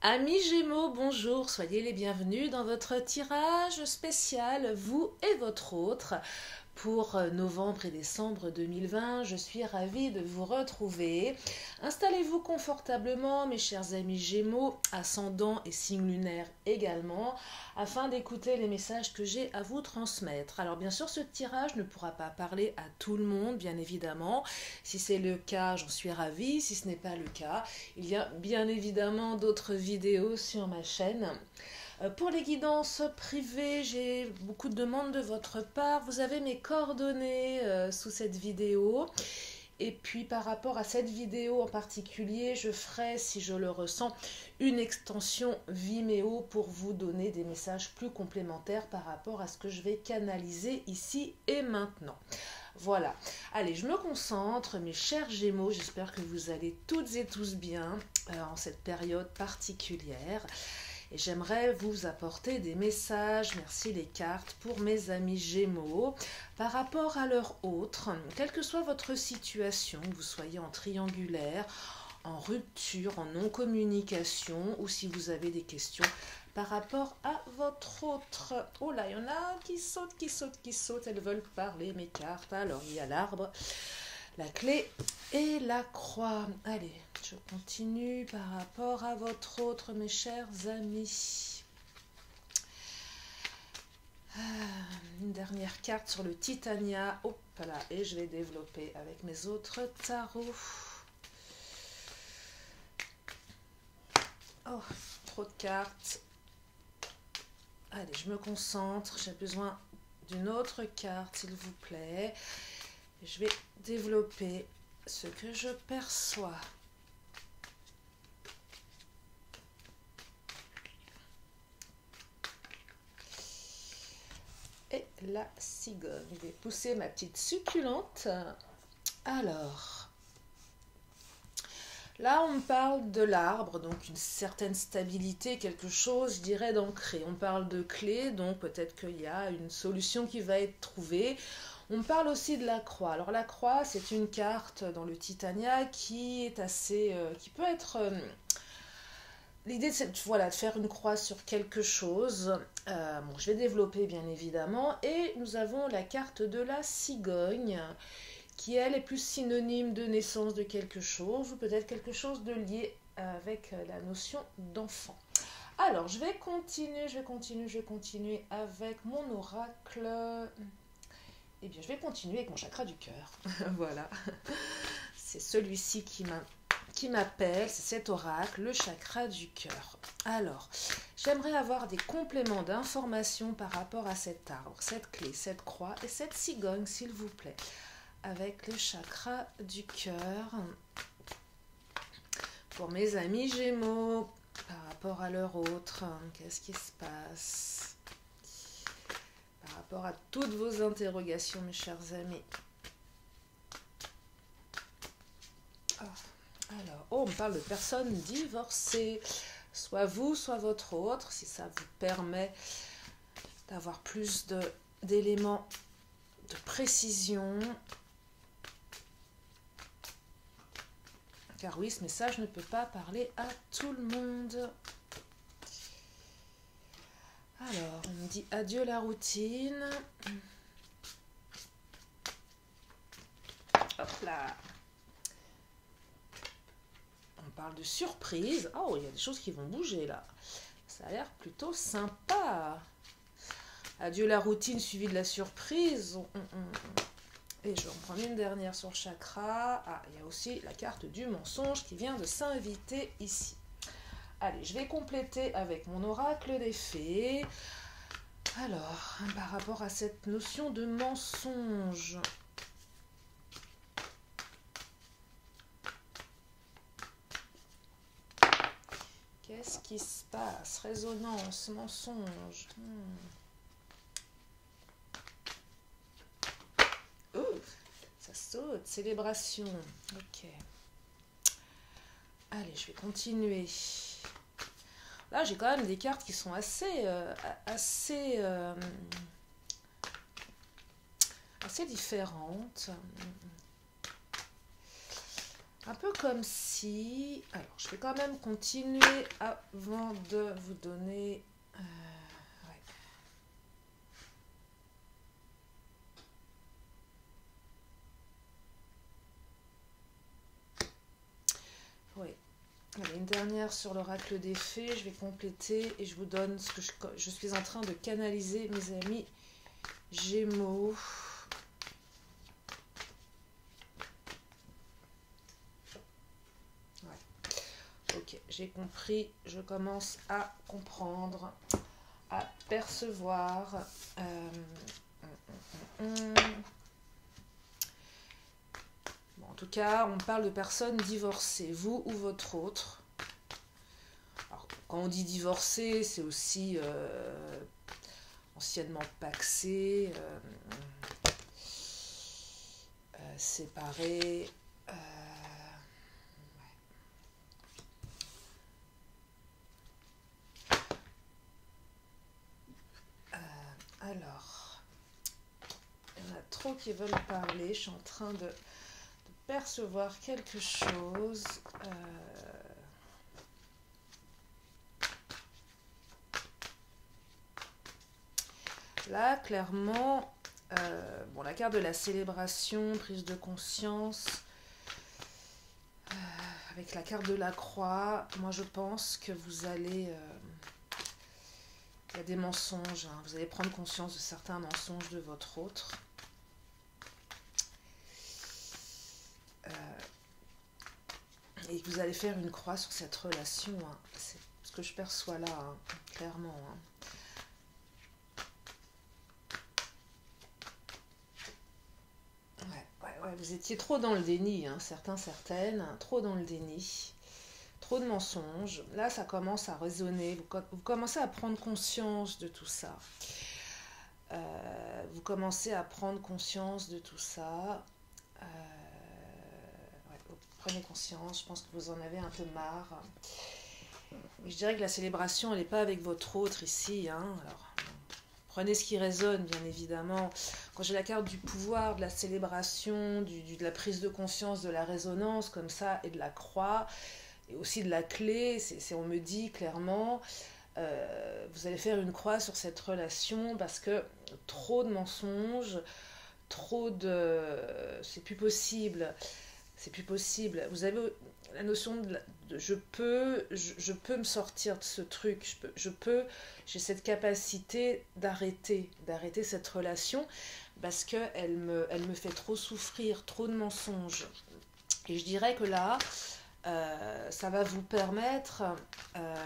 Amis Gémeaux, bonjour, soyez les bienvenus dans votre tirage spécial, vous et votre autre, pour novembre et décembre 2020. Je suis ravie de vous retrouver. Installez-vous confortablement, mes chers amis Gémeaux, ascendant et signe lunaire également, afin d'écouter les messages que j'ai à vous transmettre. Alors bien sûr, ce tirage ne pourra pas parler à tout le monde, bien évidemment. Si c'est le cas, j'en suis ravie. Si ce n'est pas le cas, il y a bien évidemment d'autres vidéos sur ma chaîne. Pour les guidances privées, j'ai beaucoup de demandes de votre part. Vous avez mes coordonnées sous cette vidéo. Et puis par rapport à cette vidéo en particulier, je ferai, si je le ressens, une extension Vimeo pour vous donner des messages plus complémentaires par rapport à ce que je vais canaliser ici et maintenant. Voilà, allez, je me concentre, mes chers Gémeaux, j'espère que vous allez toutes et tous bien en cette période particulière. Et j'aimerais vous apporter des messages, merci les cartes, pour mes amis Gémeaux, par rapport à leur autre, quelle que soit votre situation, que vous soyez en triangulaire, en rupture, en non-communication, ou si vous avez des questions par rapport à votre autre. Oh là, il y en a qui sautent, elles veulent parler, mes cartes. Alors, il y a l'arbre, la clé et la croix. Allez, je continue par rapport à votre autre, mes chers amis. Une dernière carte sur le Titania. Hop là, et je vais développer avec mes autres tarots. Oh, trop de cartes. Allez, je me concentre. J'ai besoin d'une autre carte, s'il vous plaît. Je vais développer ce que je perçois. Et la cigogne. Je vais pousser ma petite succulente. Alors, là, on me parle de l'arbre, donc une certaine stabilité, quelque chose, je dirais, d'ancré. On parle de clé, donc peut-être qu'il y a une solution qui va être trouvée. On parle aussi de la croix. Alors la croix, c'est une carte dans le Titania qui est assez, qui peut être. L'idée, c'est voilà, de faire une croix sur quelque chose. Bon, je vais développer bien évidemment. Et nous avons la carte de la cigogne, qui elle est plus synonyme de naissance de quelque chose, ou peut-être quelque chose de lié avec la notion d'enfant. Alors, je vais continuer avec mon oracle. Eh bien, je vais continuer avec mon chakra du cœur. Voilà. C'est celui-ci qui m'appelle, c'est cet oracle, le chakra du cœur. Alors, j'aimerais avoir des compléments d'informations par rapport à cet arbre, cette clé, cette croix et cette cigogne, s'il vous plaît, avec le chakra du cœur. Pour mes amis Gémeaux, par rapport à leur autre, qu'est-ce qui se passe ? Par rapport à toutes vos interrogations, mes chers amis. Alors, on me parle de personnes divorcées. Soit vous, soit votre autre, si ça vous permet d'avoir plus d'éléments de précision. Car oui, ce message ne peut pas parler à tout le monde. Alors, on me dit adieu la routine. Hop là. On parle de surprise. Oh, il y a des choses qui vont bouger là. Ça a l'air plutôt sympa. Adieu la routine suivie de la surprise. Et je vais en prendre une dernière sur le chakra. Ah, il y a aussi la carte du mensonge qui vient de s'inviter ici. Allez, je vais compléter avec mon oracle des fées. Alors, par rapport à cette notion de mensonge. Qu'est-ce qui se passe? Résonance, mensonge. Oh, ça saute, célébration. Ok. Allez, je vais continuer. Là, j'ai quand même des cartes qui sont assez différentes. Un peu comme si... Alors, je vais quand même continuer avant de vous donner... ouais. Oui. Allez, une dernière sur l'oracle des fées. Je vais compléter et je vous donne ce que je suis en train de canaliser, mes amis Gémeaux. Ok, j'ai compris, je commence à comprendre, à percevoir. Bon, en tout cas, on parle de personnes divorcées, vous ou votre autre. Alors, quand on dit divorcé, c'est aussi anciennement pacsé, séparé. Alors, il y en a trop qui veulent parler. Je suis en train de percevoir quelque chose. Là, clairement, bon, la carte de la célébration, prise de conscience, avec la carte de la croix, moi je pense que vous allez... il y a des mensonges, hein. Vous allez prendre conscience de certains mensonges de votre autre. Et que vous allez faire une croix sur cette relation. Hein. C'est ce que je perçois là, hein, clairement. Hein. Ouais, vous étiez trop dans le déni, hein, certains, certaines, hein, trop dans le déni. Trop de mensonges. Là, ça commence à résonner. Vous commencez à prendre conscience de tout ça. Vous commencez à prendre conscience de tout ça. Vous prenez conscience. Je pense que vous en avez un peu marre. Je dirais que la célébration, elle n'est pas avec votre autre ici. Hein. Alors, prenez ce qui résonne, bien évidemment. Quand j'ai la carte du pouvoir, de la célébration, de la prise de conscience, de la résonance, comme ça, et de la croix, et aussi de la clé, on me dit clairement, vous allez faire une croix sur cette relation parce que trop de mensonges, trop de... c'est plus possible. C'est plus possible. Vous avez la notion de je peux me sortir de ce truc. J'ai cette capacité d'arrêter cette relation parce qu'elle me fait trop souffrir, trop de mensonges. Et je dirais que là, ça va vous permettre,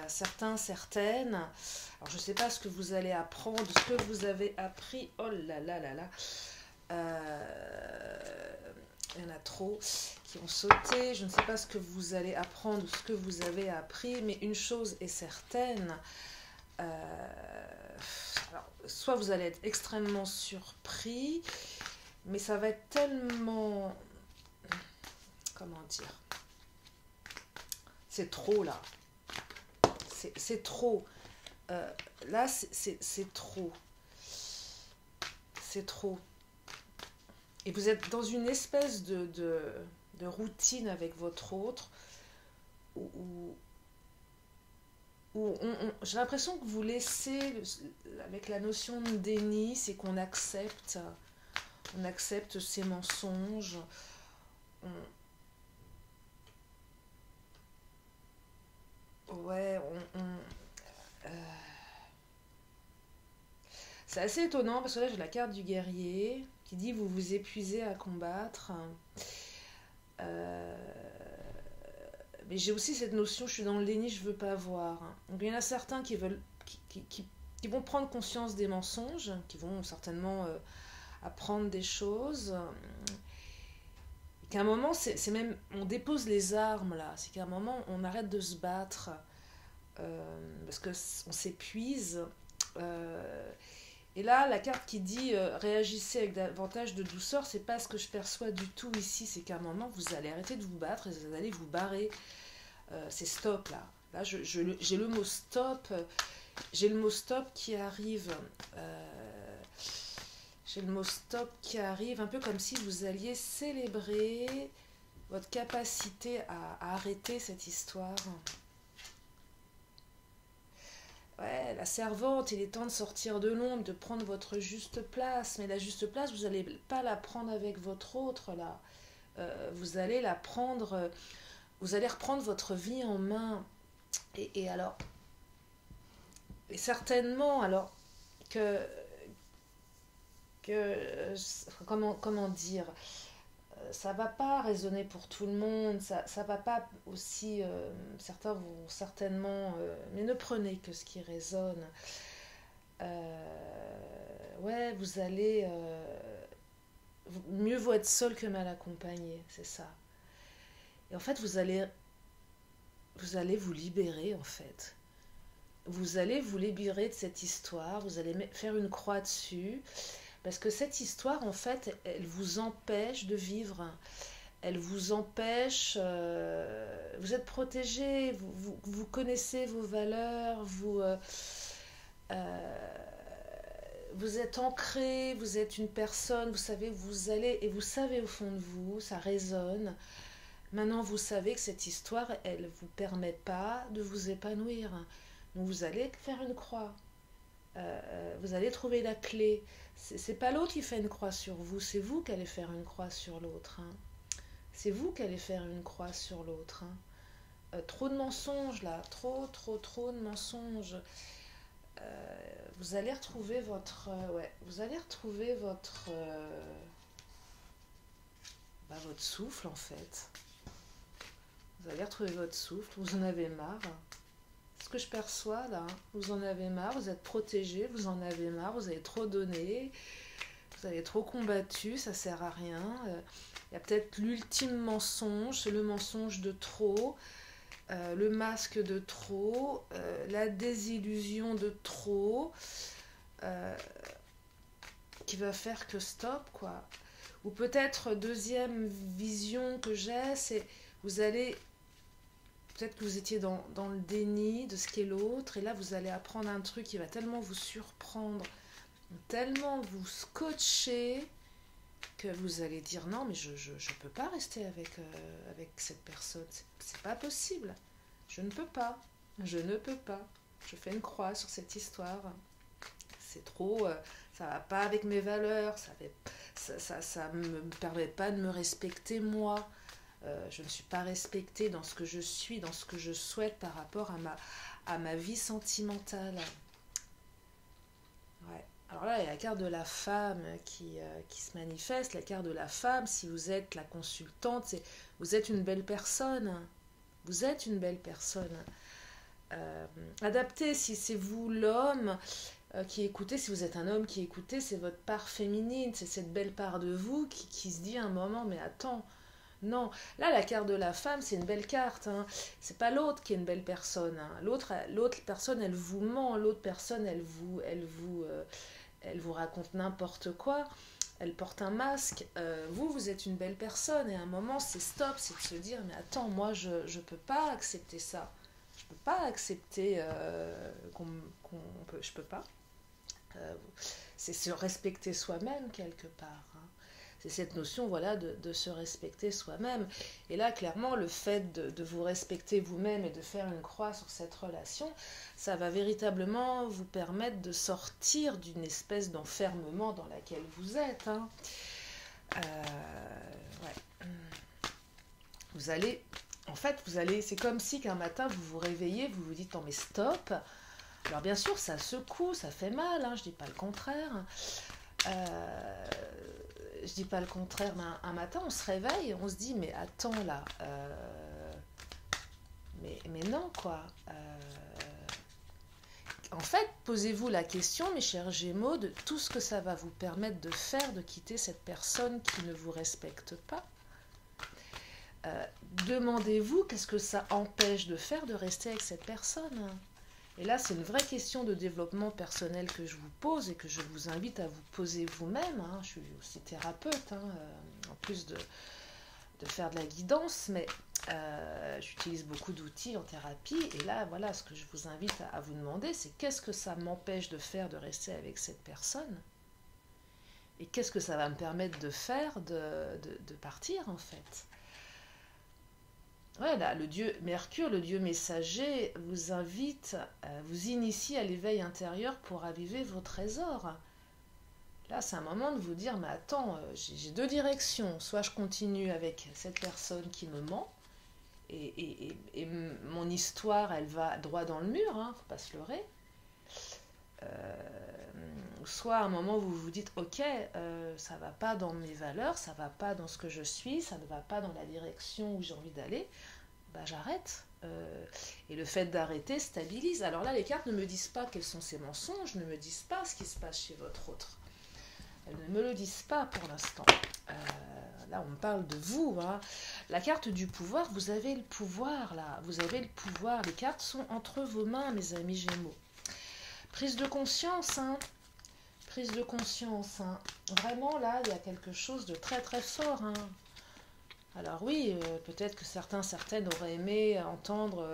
certaines, alors je ne sais pas ce que vous allez apprendre, ce que vous avez appris, oh là là là là, il y en a trop qui ont sauté, je ne sais pas ce que vous allez apprendre, ce que vous avez appris, mais une chose est certaine, alors, soit vous allez être extrêmement surpris, mais ça va être tellement, comment dire, c'est trop là, c'est trop, là c'est trop, c'est trop. Et vous êtes dans une espèce de routine avec votre autre où j'ai l'impression que vous laissez, avec la notion de déni, c'est qu'on accepte ces mensonges. C'est assez étonnant parce que là j'ai la carte du guerrier qui dit vous vous épuisez à combattre. Mais j'ai aussi cette notion, je suis dans le déni, je veux pas voir. Donc il y en a certains qui veulent, qui vont prendre conscience des mensonges, qui vont certainement apprendre des choses. Et qu'à un moment, c'est même, on dépose les armes là. C'est qu'à un moment, on arrête de se battre parce que on s'épuise. Et là, la carte qui dit réagissez avec davantage de douceur, c'est pas ce que je perçois du tout ici. C'est qu'à un moment, vous allez arrêter de vous battre et vous allez vous barrer. C'est stop là. Là, j'ai le mot stop. J'ai le mot stop qui arrive. J'ai le mot stop qui arrive, un peu comme si vous alliez célébrer votre capacité à arrêter cette histoire. Ouais, la servante, il est temps de sortir de l'ombre, de prendre votre juste place. Mais la juste place, vous n'allez pas la prendre avec votre autre, là. Vous allez la prendre, vous allez reprendre votre vie en main. Et alors, et certainement, alors, comment dire, ça va pas résonner pour tout le monde, ça va pas aussi, certains vont certainement, mais ne prenez que ce qui résonne. Ouais, vous allez, mieux vaut être seul que mal accompagné, c'est ça. Et en fait, vous allez vous libérer, en fait. Vous allez vous libérer de cette histoire, vous allez faire une croix dessus, parce que cette histoire, en fait, elle vous empêche de vivre. Elle vous empêche, vous êtes protégé, vous connaissez vos valeurs, vous êtes ancré, vous êtes une personne, vous savez où vous allez, et vous savez au fond de vous, ça résonne. Maintenant, vous savez que cette histoire, elle ne vous permet pas de vous épanouir. Donc, vous allez faire une croix. Vous allez trouver la clé. C'est pas l'autre qui fait une croix sur vous, c'est vous qui allez faire une croix sur l'autre. Hein. C'est vous qui allez faire une croix sur l'autre. Hein. Trop de mensonges là, trop de mensonges. Vous allez retrouver votre, ouais, vous allez retrouver votre souffle en fait. Vous allez retrouver votre souffle. Vous en avez marre. Ce que je perçois là, vous en avez marre. Vous êtes protégé. Vous en avez marre. Vous avez trop donné. Vous avez trop combattu. Ça sert à rien. Il y a peut-être l'ultime mensonge, c'est le mensonge de trop. Le masque de trop, la désillusion de trop, qui va faire que stop, quoi. Ou peut-être, deuxième vision que j'ai, c'est vous allez, peut-être que vous étiez dans le déni de ce qu'est l'autre, et là vous allez apprendre un truc qui va tellement vous surprendre, tellement vous scotcher, que vous allez dire non mais je peux pas rester avec cette personne, c'est pas possible, je ne peux pas, je fais une croix sur cette histoire, c'est trop, ça va pas avec mes valeurs, ça me permet pas de me respecter moi, je ne suis pas respectée dans ce que je suis, dans ce que je souhaite par rapport à ma vie sentimentale. Ouais. Alors là, il y a la carte de la femme qui se manifeste. La carte de la femme, si vous êtes la consultante, vous êtes une belle personne. Vous êtes une belle personne. Adaptez, si c'est vous l'homme qui écoutez, si vous êtes un homme qui écoutez, c'est votre part féminine, c'est cette belle part de vous qui se dit à un moment, mais attends, non. Là, la carte de la femme, c'est une belle carte. Hein. C'est pas l'autre qui est une belle personne. Hein. L'autre personne, elle vous ment. L'autre personne, elle vous raconte n'importe quoi, elle porte un masque, vous êtes une belle personne, et à un moment c'est stop, c'est de se dire mais attends, moi je peux pas accepter ça, je peux pas accepter je peux pas, c'est se respecter soi-même quelque part, hein. C'est cette notion, voilà, de se respecter soi-même. Et là, clairement, le fait de vous respecter vous-même et de faire une croix sur cette relation, ça va véritablement vous permettre de sortir d'une espèce d'enfermement dans laquelle vous êtes. Hein. Ouais. Vous allez, c'est comme si qu'un matin, vous vous réveillez, vous vous dites, non mais stop. Alors bien sûr, ça secoue, ça fait mal, hein, je dis pas le contraire. Je dis pas le contraire, mais un matin on se réveille et on se dit mais attends là, mais non quoi. En fait, posez-vous la question, mes chers Gémeaux, de tout ce que ça va vous permettre de faire, de quitter cette personne qui ne vous respecte pas. Demandez-vous qu'est-ce que ça empêche de faire, de rester avec cette personne. Et là, c'est une vraie question de développement personnel que je vous pose et que je vous invite à vous poser vous-même. Hein. Je suis aussi thérapeute, hein, en plus de faire de la guidance, mais j'utilise beaucoup d'outils en thérapie. Et là, voilà, ce que je vous invite à vous demander, c'est qu'est-ce que ça m'empêche de faire, de rester avec cette personne? Et qu'est-ce que ça va me permettre de faire, de partir, en fait? Ouais, là, le dieu Mercure, le dieu messager, vous invite, vous initie à l'éveil intérieur pour aviver vos trésors. Là, c'est un moment de vous dire, mais attends, j'ai deux directions. Soit je continue avec cette personne qui me ment, et mon histoire, elle va droit dans le mur, hein, faut pas se leurrer. Soit à un moment où vous vous dites, ok, ça va pas dans mes valeurs, ça va pas dans ce que je suis, ça ne va pas dans la direction où j'ai envie d'aller, bah j'arrête. Et le fait d'arrêter stabilise. Alors là, les cartes ne me disent pas quels sont ces mensonges, ne me disent pas ce qui se passe chez votre autre. Elles ne me le disent pas pour l'instant. Là, on me parle de vous. Hein. La carte du pouvoir, vous avez le pouvoir là. Vous avez le pouvoir. Les cartes sont entre vos mains, mes amis Gémeaux. Prise de conscience, hein. Prise de conscience. Hein. Vraiment, là, il y a quelque chose de très très fort. Hein. Alors oui, peut-être que certaines auraient aimé entendre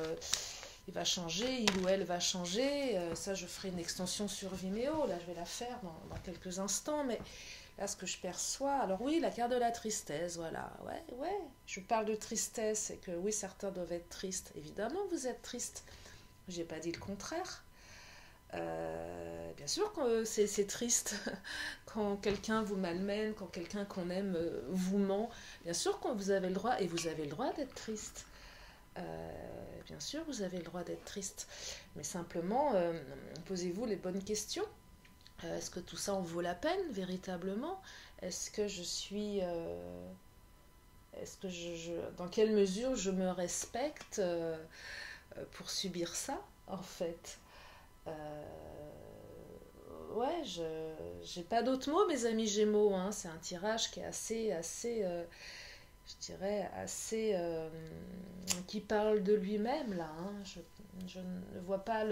il va changer, il ou elle va changer. Ça, je ferai une extension sur Vimeo. Là, je vais la faire dans quelques instants. Mais là, ce que je perçois... Alors oui, la carte de la tristesse, voilà. Ouais. Je parle de tristesse et que oui, certains doivent être tristes. Évidemment, vous êtes triste. Je n'ai pas dit le contraire. Bien sûr que c'est triste quand quelqu'un vous malmène, quand quelqu'un qu'on aime vous ment. Bien sûr que vous avez le droit, et vous avez le droit d'être triste. Bien sûr, vous avez le droit d'être triste. Mais simplement, posez-vous les bonnes questions. Est-ce que tout ça en vaut la peine, véritablement? Est-ce que je suis... dans quelle mesure je me respecte pour subir ça, en fait? Ouais, j'ai pas d'autres mots, mes amis Gémeaux. Hein. C'est un tirage qui est assez je dirais, qui parle de lui-même, là. Hein. Je ne vois pas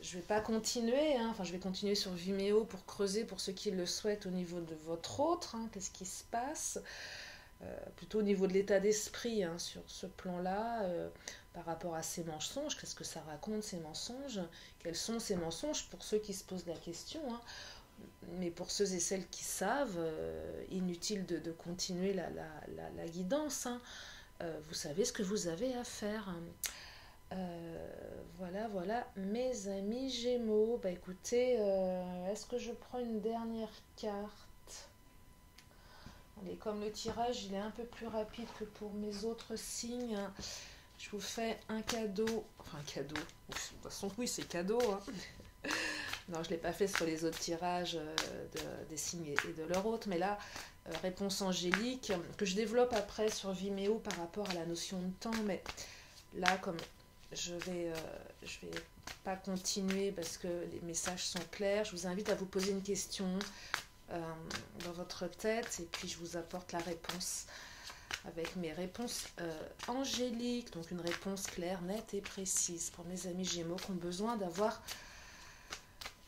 je vais pas continuer, hein. Enfin, je vais continuer sur Vimeo pour creuser pour ceux qui le souhaitent au niveau de votre autre. Hein. Qu'est-ce qui se passe plutôt au niveau de l'état d'esprit hein, sur ce plan-là, par rapport à ces mensonges, qu'est-ce que ça raconte ces mensonges, quels sont ces mensonges pour ceux qui se posent la question, hein. Mais pour ceux et celles qui savent, inutile de continuer la guidance, hein. Vous savez ce que vous avez à faire. Hein. Voilà, mes amis Gémeaux. Bah écoutez, est-ce que je prends une dernière carte? Allez, comme le tirage il est un peu plus rapide que pour mes autres signes, je vous fais un cadeau. Enfin, un cadeau. De toute façon, oui, c'est cadeau. Hein. Non, je ne l'ai pas fait sur les autres tirages des signes et de leur hôte, mais là, réponse angélique, que je développe après sur Vimeo par rapport à la notion de temps, mais là, comme je vais pas continuer parce que les messages sont clairs, je vous invite à vous poser une question dans votre tête et puis je vous apporte la réponse avec mes réponses angéliques, donc une réponse claire, nette et précise pour mes amis Gémeaux qui ont besoin d'avoir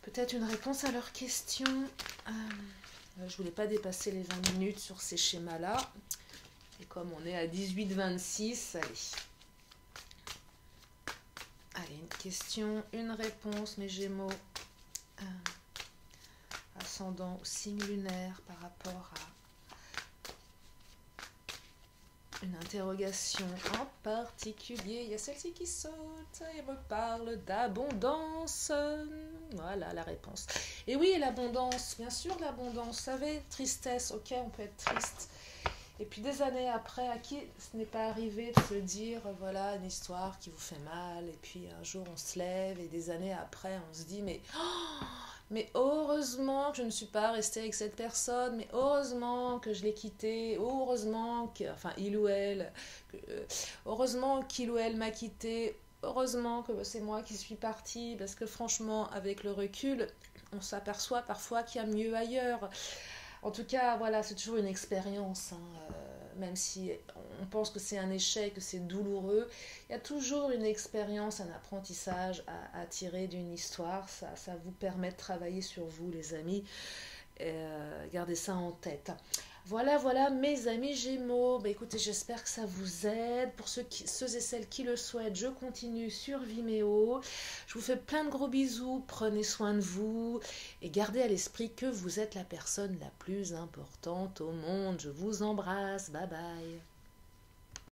peut-être une réponse à leurs questions. Je ne voulais pas dépasser les 20 minutes sur ces schémas-là. Et comme on est à 18-26, allez, une question, une réponse, mes Gémeaux. Ascendant ou signe lunaire par rapport à une interrogation en particulier. Il y a celle-ci qui saute et me parle d'abondance. Voilà la réponse. Et oui, l'abondance, bien sûr l'abondance. Vous savez, tristesse, ok, on peut être triste. Et puis des années après, à qui ce n'est pas arrivé de se dire, voilà, une histoire qui vous fait mal. Et puis un jour on se lève et des années après on se dit, mais heureusement que je ne suis pas restée avec cette personne, mais heureusement que je l'ai quitté, heureusement que, enfin il ou elle, heureusement qu'il ou elle m'a quitté, heureusement que c'est moi qui suis partie, parce que franchement, avec le recul, on s'aperçoit parfois qu'il y a mieux ailleurs. En tout cas, voilà, c'est toujours une expérience, hein, même si on pense que c'est un échec, que c'est douloureux, il y a toujours une expérience, un apprentissage à tirer d'une histoire. Ça vous permet de travailler sur vous, les amis. Gardez ça en tête. Voilà, mes amis Gémeaux. Bah, écoutez, j'espère que ça vous aide. Pour ceux et celles qui le souhaitent, je continue sur Vimeo. Je vous fais plein de gros bisous. Prenez soin de vous et gardez à l'esprit que vous êtes la personne la plus importante au monde. Je vous embrasse. Bye bye.